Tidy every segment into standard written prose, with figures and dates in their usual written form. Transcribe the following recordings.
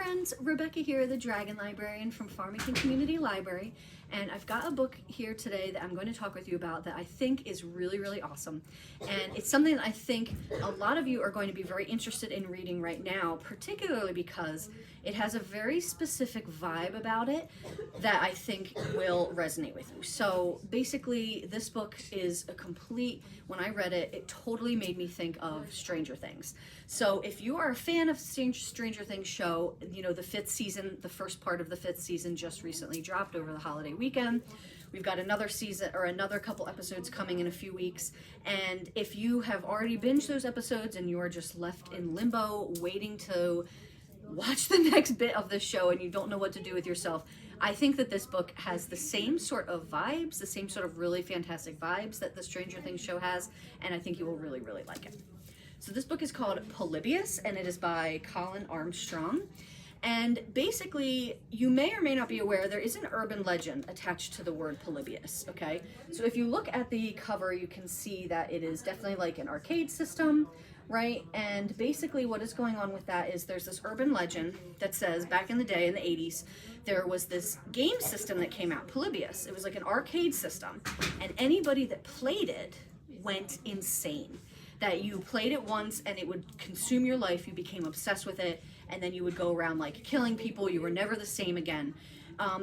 friends, Rebecca here, the Dragon Librarian from Farmington Community Library, and I've got a book here today that I'm going to talk with you about that I think is really, really awesome. And it's something that I think a lot of you are going to be very interested in reading right now, particularly because it has a very specific vibe about it that I think will resonate with you. So basically, this book is a complete, when I read it, it totally made me think of Stranger Things. So if you are a fan of Stranger Things show, you know, the 5th season, the first part of the 5th season just recently dropped over the holiday weekend. We've got another season or another couple episodes coming in a few weeks. And if you have already binged those episodes and you are just left in limbo waiting to watch the next bit of the show and you don't know what to do with yourself, I think that this book has the same sort of vibes, the same sort of really fantastic vibes that the Stranger Things show has, and I think you will really, really like it. So this book is called Polybius, and it is by Collin Armstrong. And basically, you may or may not be aware, there is an urban legend attached to the word Polybius, okay? So if you look at the cover, you can see that it is definitely like an arcade system, right? And basically what is going on with that is there's this urban legend that says back in the day, in the 80s, there was this game system that came out, Polybius. It was like an arcade system, and anybody that played it went insane. That you played it once and it would consume your life, you became obsessed with it, and then you would go around like killing people, you were never the same again.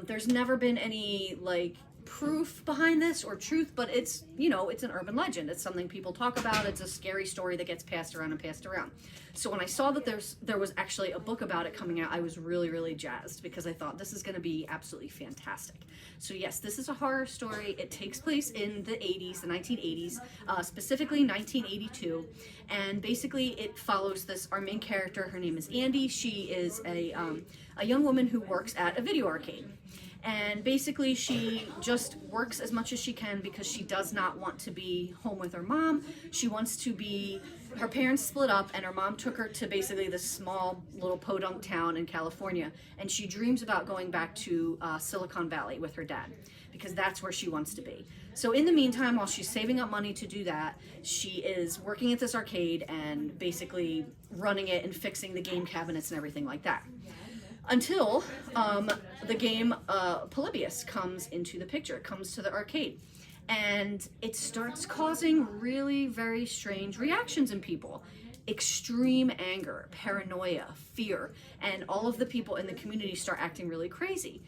There's never been any like proof behind this or truth, but it's, you know, it's an urban legend. It's something people talk about. It's a scary story that gets passed around and passed around. So when I saw that there was actually a book about it coming out, I was really, really jazzed because I thought this is going to be absolutely fantastic. So yes, this is a horror story. It takes place in the 80s, the 1980s, specifically 1982. And basically it follows our main character. Her name is Andy. She is a young woman who works at a video arcade. And basically she just works as much as she can because she does not want to be home with her mom. She wants to be, her parents split up and her mom took her to basically this small little podunk town in California. And she dreams about going back to Silicon Valley with her dad because that's where she wants to be. So in the meantime, while she's saving up money to do that, she is working at this arcade and basically running it and fixing the game cabinets and everything like that. Until the game Polybius comes into the picture, comes to the arcade, and it starts causing really very strange reactions in people. Extreme anger, paranoia, fear, and all of the people in the community start acting really crazy.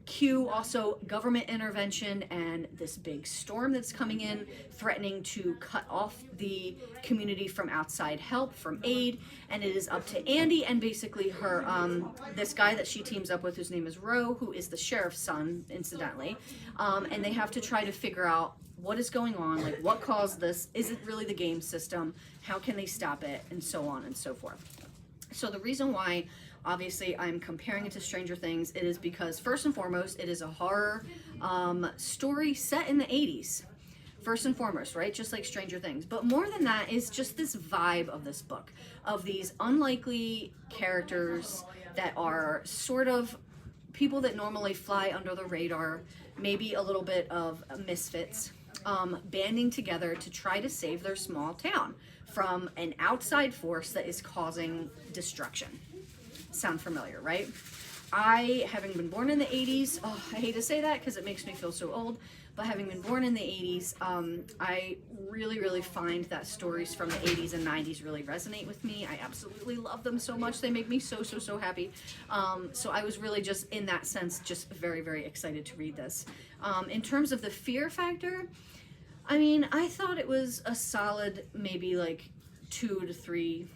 Cue also government intervention and this big storm that's coming in, threatening to cut off the community from outside help, from aid, and it is up to Andy and basically her, this guy that she teams up with, whose name is Roe, who is the sheriff's son, incidentally, and they have to try to figure out what is going on, like what caused this, is it really the game system, how can they stop it, and so on and so forth. So the reason why obviously I'm comparing it to Stranger Things, it is because first and foremost, it is a horror story set in the 80s. First and foremost, right? Just like Stranger Things. But more than that is just this vibe of this book, of these unlikely characters that are sort of people that normally fly under the radar, maybe a little bit of misfits, banding together to try to save their small town from an outside force that is causing destruction. Sound familiar, right? I, having been born in the 80s, I hate to say that because it makes me feel so old, but having been born in the 80s, I really, really find that stories from the 80s and 90s really resonate with me. I absolutely love them so much. They make me so, so, so happy. So I was really just, in that sense, just very, very excited to read this. In terms of the fear factor, I mean, I thought it was a solid maybe like 2 to 3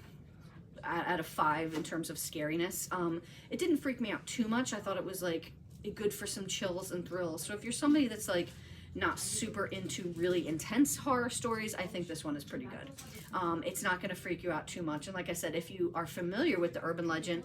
out of 5 in terms of scariness. It didn't freak me out too much. I thought it was like good for some chills and thrills. So if you're somebody that's like not super into really intense horror stories, I think this one is pretty good. It's not going to freak you out too much. And like I said, if you are familiar with the urban legend,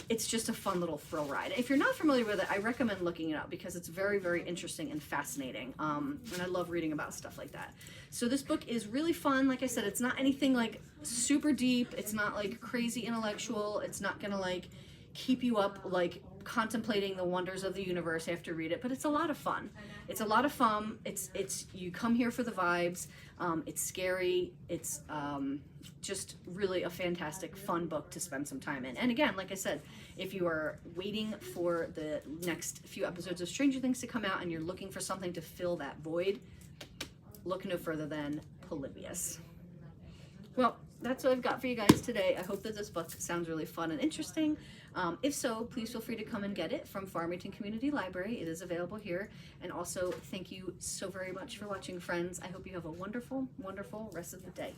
it's just a fun little thrill ride. If you're not familiar with it, I recommend looking it up because it's very, very interesting and fascinating. And I love reading about stuff like that. So this book is really fun. Like I said, it's not anything like super deep. It's not like crazy intellectual. It's not gonna like keep you up like contemplating the wonders of the universe after you read it, but it's a lot of fun. It's a lot of fun. It's you come here for the vibes. It's scary. It's just really a fantastic, fun book to spend some time in. And again, like I said, if you are waiting for the next few episodes of Stranger Things to come out and you're looking for something to fill that void, look no further than Polybius. Well, that's what I've got for you guys today. I hope that this book sounds really fun and interesting. If so, please feel free to come and get it from Farmington Community Library. It is available here. And also, thank you so very much for watching, friends. I hope you have a wonderful, wonderful rest of the day.